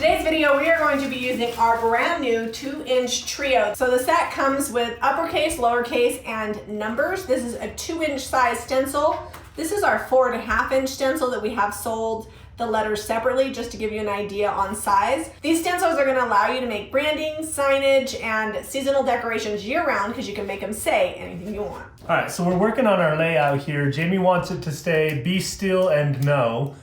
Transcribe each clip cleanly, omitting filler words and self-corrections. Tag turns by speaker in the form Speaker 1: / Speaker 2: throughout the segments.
Speaker 1: Today's video, we are going to be using our brand new 2-inch trio. So the set comes with uppercase, lowercase, and numbers. This is a 2-inch size stencil. This is our 4.5-inch stencil that we have sold the letters separately, just to give you an idea on size. These stencils are gonna allow you to make branding, signage, and seasonal decorations year-round because you can make them say anything you want.
Speaker 2: All right, so we're working on our layout here. Jami wants it to stay be still and no.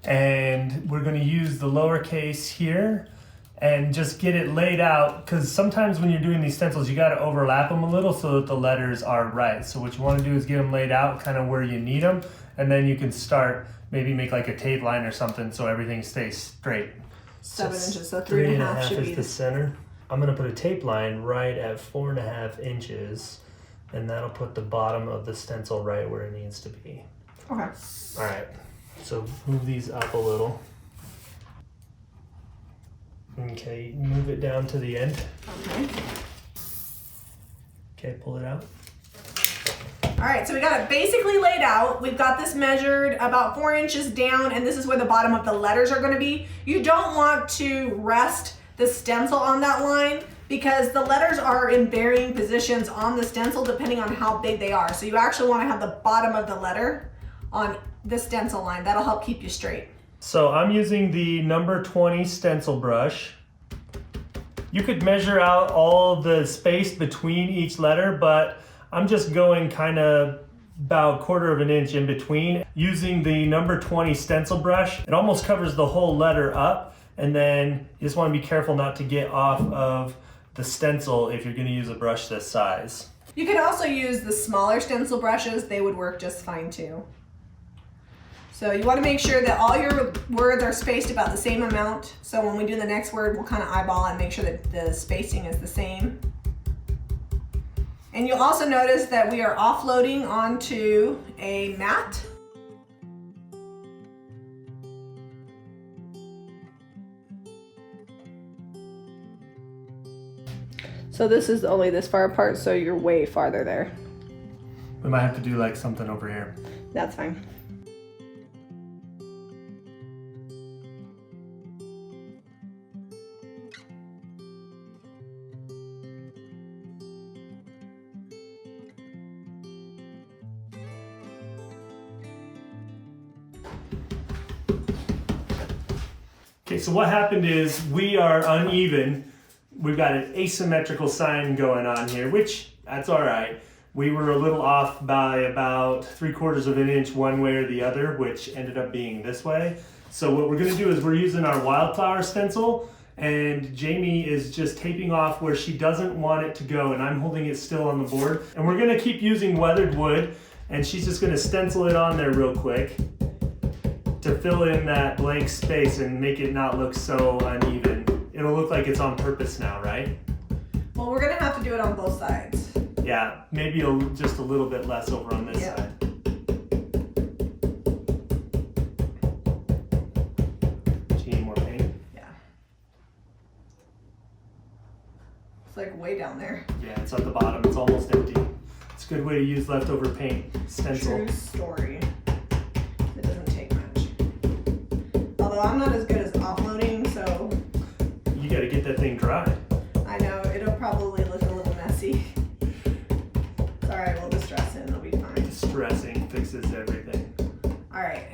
Speaker 2: And we're going to use the lowercase here and just get it laid out, because sometimes when you're doing these stencils you got to overlap them a little so that the letters are right. So what you want to do is get them laid out kind of where you need them, and then you can start, maybe make like a tape line or something so everything stays straight.
Speaker 1: 7 inches, so 3.5 should be
Speaker 2: is the center. I'm going to put a tape line right at 4.5 inches, and that'll put the bottom of the stencil right where it needs to be.
Speaker 1: Okay.
Speaker 2: All right. So move these up a little. Okay, move it down to the end.
Speaker 1: Okay.
Speaker 2: Okay, pull it out.
Speaker 1: All right, so we got it basically laid out. We've got this measured about 4 inches down, and this is where the bottom of the letters are gonna be. You don't want to rest the stencil on that line because the letters are in varying positions on the stencil depending on how big they are. So you actually wanna have the bottom of the letter on the stencil line. That'll help keep you straight.
Speaker 2: So I'm using the number 20 stencil brush. You could measure out all the space between each letter, but I'm just going kind of about 1/4 of an inch in between. Using the number 20 stencil brush, it almost covers the whole letter up, and then you just want to be careful not to get off of the stencil if you're going to use a brush this size.
Speaker 1: You could also use the smaller stencil brushes. They would work just fine too. So you want to make sure that all your words are spaced about the same amount. So when we do the next word, we'll kind of eyeball it and make sure that the spacing is the same. And you'll also notice that we are offloading onto a mat. So this is only this far apart, so you're way farther there.
Speaker 2: We might have to do like something over here.
Speaker 1: That's fine.
Speaker 2: Okay, so what happened is we are uneven. We've got an asymmetrical sign going on here, which that's all right. We were a little off by about 3/4 of an inch one way or the other, which ended up being this way. So what we're gonna do is we're using our wildflower stencil, and Jami is just taping off where she doesn't want it to go, and I'm holding it still on the board. And we're gonna keep using weathered wood, and she's just gonna stencil it on there real quick to fill in that blank space and make it not look so uneven. It'll look like it's on purpose now, right?
Speaker 1: Well, we're gonna have to do it on both sides.
Speaker 2: Yeah, maybe just a little bit less over on this side. Do you need more paint?
Speaker 1: Yeah. It's like way down there.
Speaker 2: Yeah, it's at the bottom. It's almost empty. It's a good way to use leftover paint. Stencil.
Speaker 1: True story. It doesn't take much. Although I'm not as good as offloading, so.
Speaker 2: You gotta get that thing dry.
Speaker 1: I know, it'll probably look a little messy. It's all right, we'll distress it and it'll be fine.
Speaker 2: Distressing fixes everything.
Speaker 1: All right.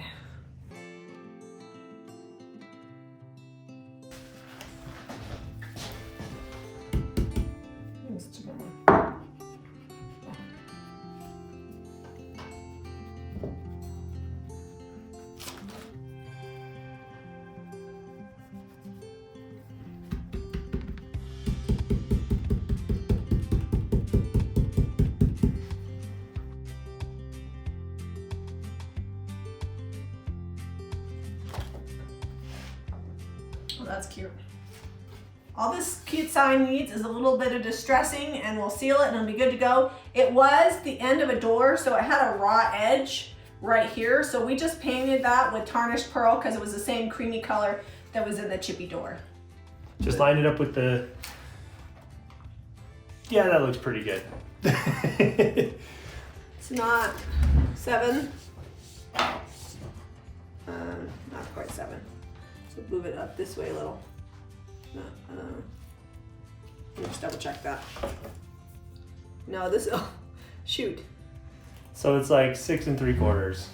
Speaker 1: Well, that's cute. All this cute sign needs is a little bit of distressing, and we'll seal it and it'll be good to go. It was the end of a door, so it had a raw edge right here. So we just painted that with tarnished pearl because it was the same creamy color that was in the chippy door.
Speaker 2: Just line it up with the... Yeah, that looks pretty good.
Speaker 1: It's not 7. Not quite 7. So move it up this way a little. Let me just double check that. No, this, oh, shoot.
Speaker 2: So it's like 6 3/4.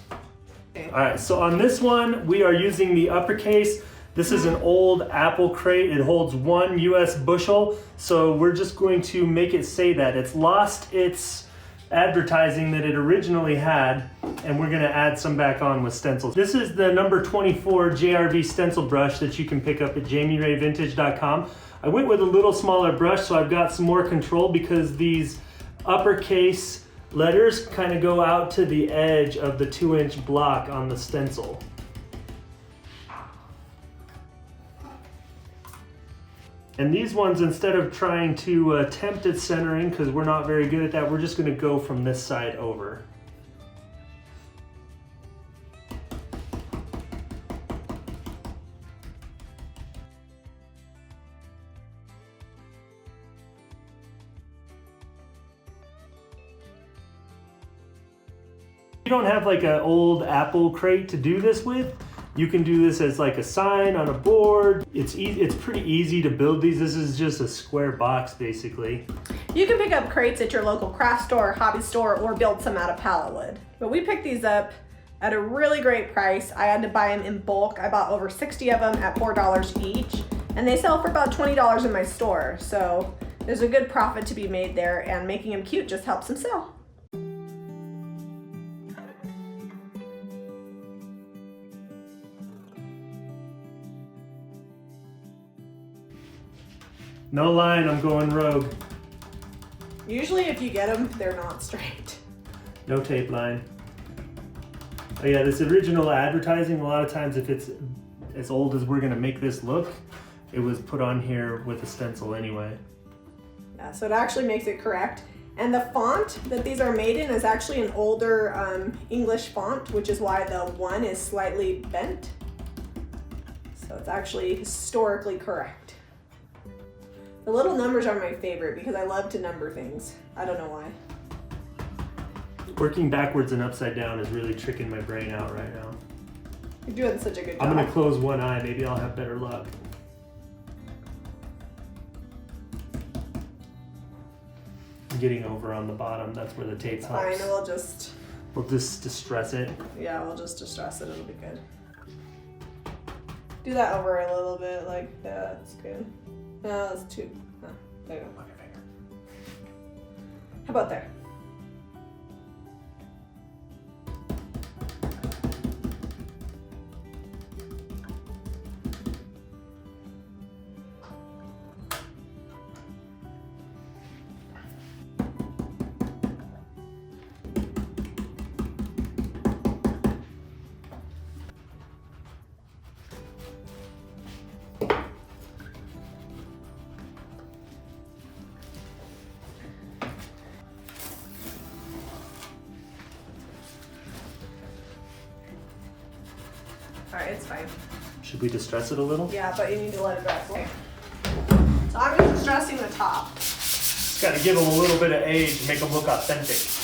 Speaker 1: Okay.
Speaker 2: All right, so on this one, we are using the uppercase. This is an old apple crate. It holds 1 US bushel. So we're just going to make it say that. It's lost its advertising that it originally had, and we're gonna add some back on with stencils. This is the number 24 JRV stencil brush that you can pick up at JamiRayVintage.com. I went with a little smaller brush, so I've got some more control because these uppercase letters kind of go out to the edge of the 2-inch block on the stencil. And these ones, instead of trying to attempt at centering, because we're not very good at that, we're just going to go from this side over. If you don't have like an old apple crate to do this with, you can do this as like a sign on a board. It's pretty easy to build these. This is just a square box basically.
Speaker 1: You can pick up crates at your local craft store, hobby store, or build some out of pallet wood. But we picked these up at a really great price. I had to buy them in bulk. I bought over 60 of them at $4 each, and they sell for about $20 in my store. So there's a good profit to be made there, and making them cute just helps them sell.
Speaker 2: No line, I'm going rogue.
Speaker 1: Usually if you get them, they're not straight.
Speaker 2: No tape line. Oh yeah, this original advertising, a lot of times if it's as old as we're gonna make this look, it was put on here with a stencil anyway.
Speaker 1: Yeah, so it actually makes it correct. And the font that these are made in is actually an older English font, which is why the 1 is slightly bent. So it's actually historically correct. The little numbers are my favorite because I love to number things. I don't know why.
Speaker 2: Working backwards and upside down is really tricking my brain out right now.
Speaker 1: You're doing such a good job.
Speaker 2: I'm gonna close one eye, maybe I'll have better luck. I'm getting over on the bottom, that's where the tape helps.
Speaker 1: Fine,
Speaker 2: We'll just distress it.
Speaker 1: Yeah, we'll just distress it, it'll be good. Do that over a little bit, like that, that's good. No, that's too, oh, there you go. How about there? All right, it's fine.
Speaker 2: Should we distress it a little?
Speaker 1: Yeah, but you need to let it rest. Okay. So I'm just distressing the top.
Speaker 2: Just gotta give them a little bit of age to make them look authentic.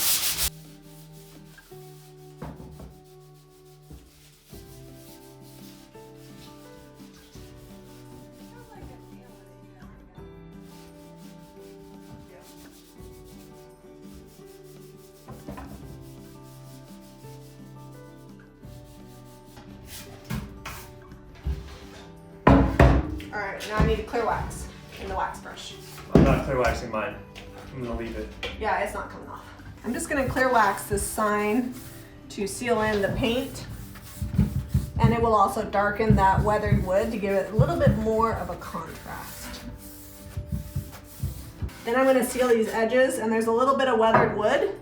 Speaker 1: All right, now I need to clear wax in the wax brush.
Speaker 2: I'm not clear waxing mine. I'm gonna leave it.
Speaker 1: Yeah, it's not coming off. I'm just gonna clear wax this sign to seal in the paint. And it will also darken that weathered wood to give it a little bit more of a contrast. Then I'm gonna seal these edges, and there's a little bit of weathered wood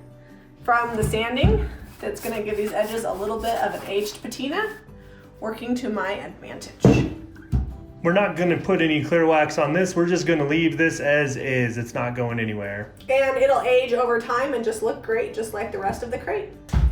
Speaker 1: from the sanding that's gonna give these edges a little bit of an aged patina, working to my advantage.
Speaker 2: We're not gonna put any clear wax on this. We're just gonna leave this as is. It's not going anywhere.
Speaker 1: And it'll age over time and just look great, just like the rest of the crate.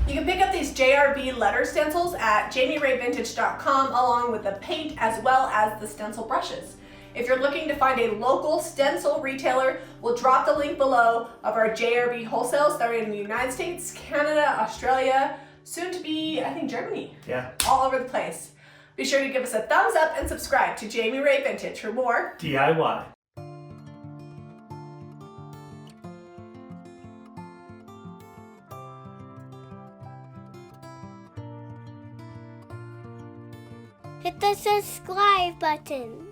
Speaker 1: You can pick up these JRV letter stencils at JamiRayVintage.com along with the paint as well as the stencil brushes. If you're looking to find a local stencil retailer, we'll drop the link below of our JRV wholesale starting in the United States, Canada, Australia, soon to be, I think, Germany.
Speaker 2: Yeah.
Speaker 1: All over the place. Be sure to give us a thumbs up and subscribe to Jami Ray Vintage for more
Speaker 2: DIY.
Speaker 3: Hit the subscribe button.